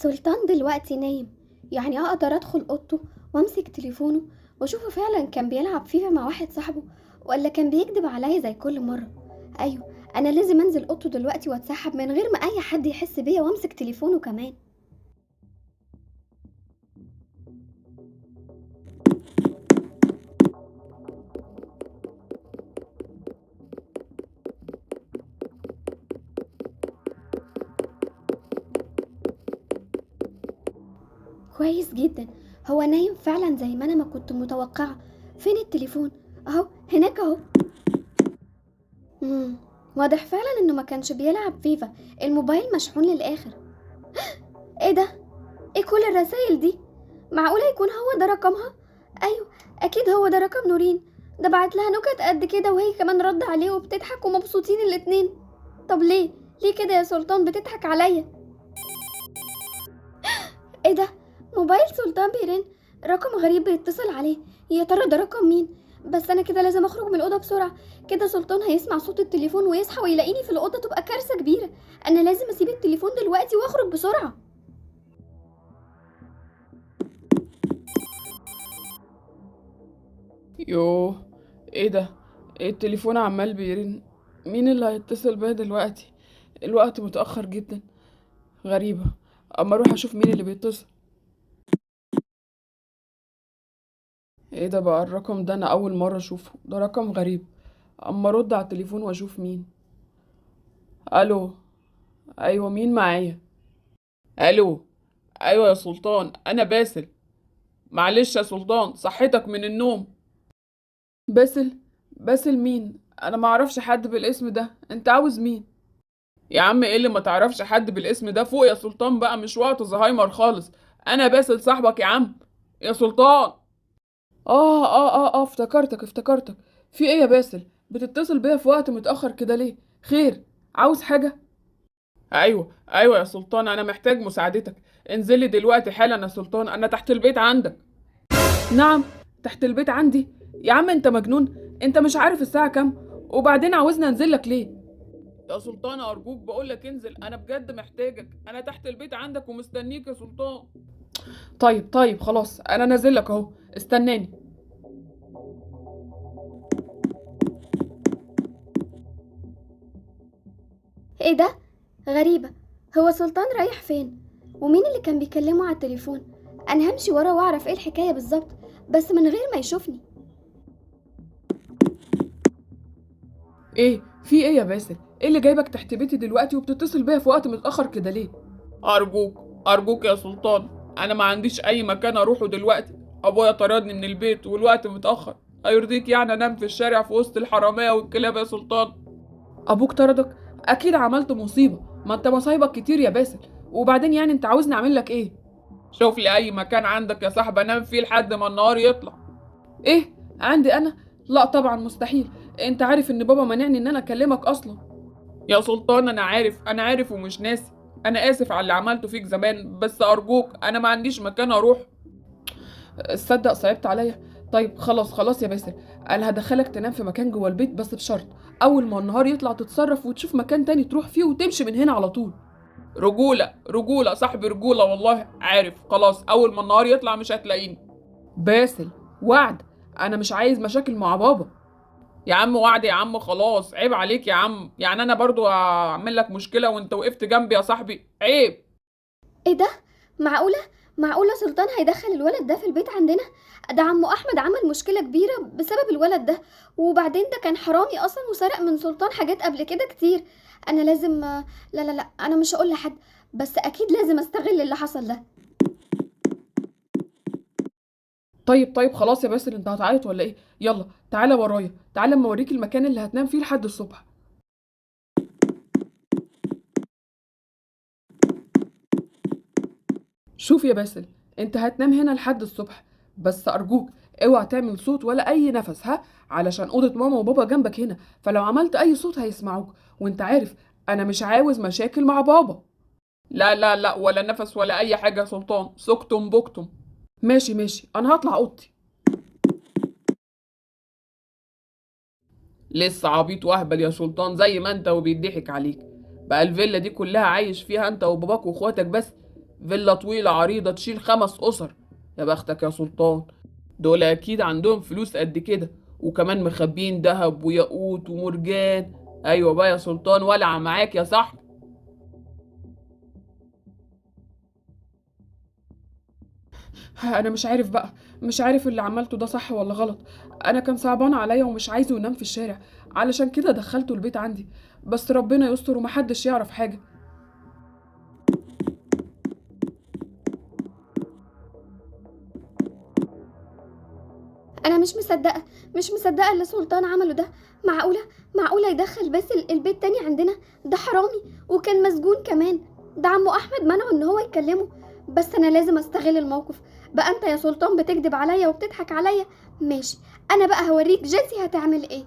سلطان دلوقتي نايم، يعني اقدر ادخل اوضته وامسك تليفونه واشوفه فعلا كان بيلعب فيفا مع واحد صاحبه ولا كان بيكذب عليا زي كل مرة. ايوه، انا لازم انزل اوضته دلوقتي واتسحب من غير ما اي حد يحس بيا وامسك تليفونه كمان. كويس جدا، هو نايم فعلا زي ما انا ما كنت متوقعة. فين التليفون؟ اهو هناك اهو. امم واضح فعلا انه ما كانش بيلعب فيفا، الموبايل مشحون للاخر. ايه ده؟ ايه كل الرسايل دي؟ معقولة يكون هو ده رقمها؟ ايوه، اكيد هو ده رقم نورين. ده بعت لها نكت قد كده وهي كمان رد عليه وبتضحك ومبسوطين الاتنين. طب ليه كده يا سلطان بتضحك عليا؟ ايه ده؟ موبايل سلطان بيرن، رقم غريب بيتصل عليه. يا ترى ده رقم مين؟ بس انا كده لازم اخرج من الاوضه بسرعه، كده سلطان هيسمع صوت التليفون ويصحى ويلاقيني في الاوضه، تبقى كارثه كبيره. انا لازم اسيب التليفون دلوقتي واخرج بسرعه. يوه، ايه ده؟ ايه التليفون عمال بيرن؟ مين اللي هيتصل بيا دلوقتي؟ الوقت متأخر جدا. غريبة. اما اروح اشوف مين اللي بيتصل. ايه ده بقى؟ الرقم ده انا اول مرة اشوفه، ده رقم غريب. اما ارد على التليفون واشوف مين. الو. ايوه، مين معايا؟ الو. ايوه يا سلطان، انا باسل. معلش يا سلطان، صحيتك من النوم. باسل؟ باسل مين؟ انا معرفش حد بالاسم ده، انت عاوز مين؟ يا عم ايه اللي ما تعرفش حد بالاسم ده؟ فوق يا سلطان بقى، مش وقت زهايمر خالص. انا باسل صاحبك يا عم. يا سلطان. افتكرتك. في ايه يا باسل؟ بتتصل بيا في وقت متأخر كده ليه؟ خير؟ عاوز حاجة؟ ايوه يا سلطان، انا محتاج مساعدتك. انزلي دلوقتي حالا يا سلطان، انا تحت البيت عندك. نعم. تحت البيت عندي؟ يا عم انت مجنون؟ انت مش عارف الساعة كام؟ وبعدين عاوزني انزل لك ليه؟ يا سلطان ارجوك، بقولك انزل، انا بجد محتاجك، انا تحت البيت عندك ومستنيك يا سلطان. طيب خلاص، انا نازل لك اهو، استناني. ايه ده؟ غريبة، هو سلطان رايح فين؟ ومين اللي كان بيكلمه على التليفون؟ انا همشي ورا واعرف ايه الحكاية بالظبط، بس من غير ما يشوفني. ايه في ايه يا باسل؟ ايه اللي جايبك تحت بيتي دلوقتي وبتتصل بيا في وقت متأخر كده ليه؟ ارجوك يا سلطان، انا ما عنديش اي مكان اروحه دلوقتي. ابويا طردني من البيت والوقت متأخر. هيرضيك يعني انام في الشارع في وسط الحرامية والكلاب يا سلطان؟ ابوك طردك؟ اكيد عملت مصيبة، ما انت مصايبك كتير يا باسل. وبعدين يعني انت عاوزني اعمل لك ايه؟ شوف لي اي مكان عندك يا صاحبي انام فيه لحد ما النهار يطلع. ايه؟ عندي انا؟ لا طبعا مستحيل. انت عارف ان بابا منعني ان انا اكلمك اصلا. يا سلطان انا عارف ومش ناسي. انا اسف على اللي عملته فيك زمان، بس ارجوك انا ما عنديش مكان اروح. تصدق صعبت عليا. طيب خلاص يا باسل. انا هدخلك تنام في مكان جوه البيت، بس بشرط اول ما النهار يطلع تتصرف وتشوف مكان تاني تروح فيه وتمشي من هنا على طول. رجولة صاحبي، رجولة والله. عارف، خلاص اول ما النهار يطلع مش هتلاقيني. باسل، وعد. انا مش عايز مشاكل مع بابا. يا عم وعد يا عم، خلاص عيب عليك يا عم، يعني انا برضو اعمل لك مشكلة وانت وقفت جنبي يا صاحبي؟ عيب. ايه ده؟ معقولة؟ معقولة سلطان هيدخل الولد ده في البيت عندنا؟ ده عمو احمد عمل مشكلة كبيرة بسبب الولد ده، وبعدين ده كان حرامي اصلا وسرق من سلطان حاجات قبل كده كتير. انا لازم، لا انا مش هقول لحد، بس اكيد لازم استغل اللي حصل ده. طيب خلاص يا باسل، انت هتعيط ولا ايه؟ يلا تعالى ورايا، تعالى اما اوريك المكان اللي هتنام فيه لحد الصبح. شوف يا باسل، انت هتنام هنا لحد الصبح، بس ارجوك اوعى تعمل صوت ولا اي نفس، ها؟ علشان اوضه ماما وبابا جنبك هنا، فلو عملت اي صوت هيسمعوك، وانت عارف انا مش عاوز مشاكل مع بابا. لا ولا نفس ولا اي حاجه يا سلطان، سكتم بكتم. ماشي، انا هطلع اوضتي. لسه عبيط واهبل يا سلطان زي ما انت وبيضحك عليك؟ بقى الفيلا دي كلها عايش فيها انت وباباك واخواتك بس؟ فيلا طويلة عريضة تشيل 5 أسر. يا بختك يا سلطان، دول أكيد عندهم فلوس قد كده، وكمان مخبين دهب وياقوت ومرجان. أيوة بقى يا سلطان، ولع معاك يا صاحبي. انا مش عارف بقى، مش عارف اللي عملته ده صح ولا غلط. انا كان صعبان عليا ومش عايزه ينام في الشارع، علشان كده دخلته البيت عندي. بس ربنا يستر ومحدش يعرف حاجة. انا مش مصدقه اللي سلطان عمله ده. معقوله معقوله يدخل بس البيت تاني عندنا؟ ده حرامي، وكان مسجون كمان. ده عمو احمد منعه ان هو يكلمه. بس انا لازم استغل الموقف. بقى انت يا سلطان بتكذب عليا وبتضحك عليا؟ ماشي، انا بقى هوريك جيسي هتعمل ايه.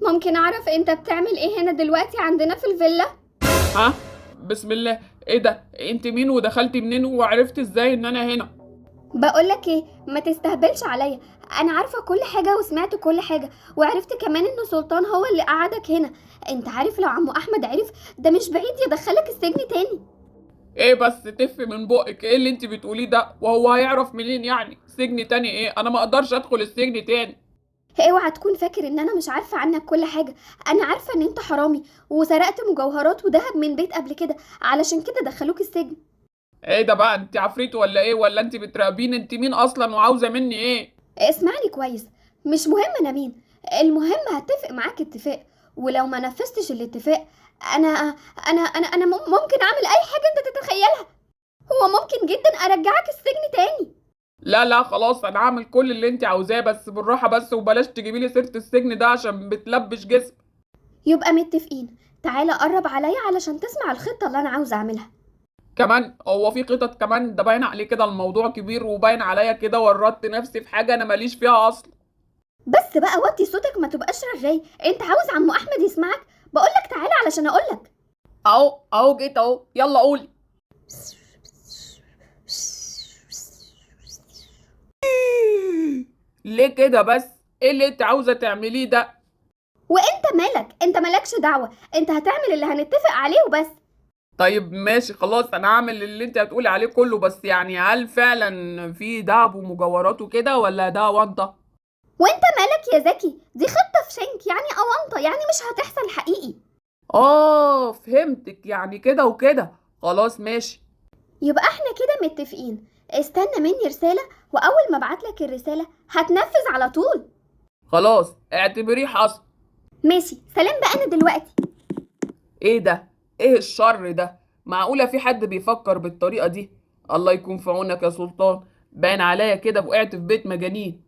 ممكن اعرف انت بتعمل ايه هنا دلوقتي عندنا في الفيلا؟ ها؟ بسم الله. ايه ده؟ انت مين ودخلتي منين وعرفت ازاي ان انا هنا؟ بقولك ايه، ما تستهبلش عليا. انا عارفه كل حاجه وسمعت كل حاجه، وعرفت كمان ان سلطان هو اللي قعدك هنا. انت عارف لو عمو احمد عرف، ده مش بعيد يدخلك السجن تاني. ايه بس تف من بقك، ايه اللي انت بتقوليه ده؟ وهو هيعرف منين يعني؟ سجن تاني ايه؟ انا ما اقدرش ادخل السجن تاني. اوعى تكون فاكر ان انا مش عارفه عنك كل حاجه. انا عارفه ان انت حرامي وسرقت مجوهرات وذهب من بيت قبل كده، علشان كده دخلوك السجن. ايه ده بقى؟ انت عفريت ولا ايه؟ ولا انت بتراقبين؟ انت مين اصلا وعاوزه مني ايه؟ اسمعني كويس، مش مهم انا مين. المهم هتفق معاك اتفاق، ولو ما نفذتش الاتفاق انا انا ممكن اعمل اي حاجه انت تتخيلها. هو ممكن جدا ارجعك السجن تاني. لا لا خلاص، انا هعمل كل اللي انت عاوزاه، بس بالراحه بس، وبلاش تجيبي لي سيره السجن ده عشان بتلبش جسم. يبقى متفقين. تعالى قرب عليا علشان تسمع الخطه اللي انا عاوزه اعملها. كمان هو في خطط كمان؟ ده باين عليه كده الموضوع كبير، وباين عليا كده ورطت نفسي في حاجه انا ماليش فيها اصلا. بس بقى وطي صوتك، ما تبقاش رغاي. انت عاوز عمو احمد يسمعك؟ بقولك تعالى علشان اقولك. اهو جيت اهو، يلا قولي. ليه كده بس؟ ايه اللي انت عاوزه تعمليه ده؟ وانت مالك؟ انت مالكش دعوه، انت هتعمل اللي هنتفق عليه وبس. طيب ماشي خلاص، انا هعمل اللي انت هتقولي عليه كله، بس يعني هل فعلا في دهب ومجوهرات وكده ولا ده وضع؟ وانت مالك يا زكي؟ دي خطه في شنك يعني، اونطه يعني، مش هتحصل حقيقي. فهمتك، يعني كده وكده. خلاص ماشي. يبقى احنا كده متفقين. استنى مني رساله، واول ما ابعتلك الرساله هتنفذ على طول. خلاص اعتبريه حصل. ماشي، سلام بقى انا دلوقتي. ايه ده؟ ايه الشر ده؟ معقولة في حد بيفكر بالطريقة دي؟ الله يكون في عونك يا سلطان، باين عليا كده وقعت في بيت مجانين.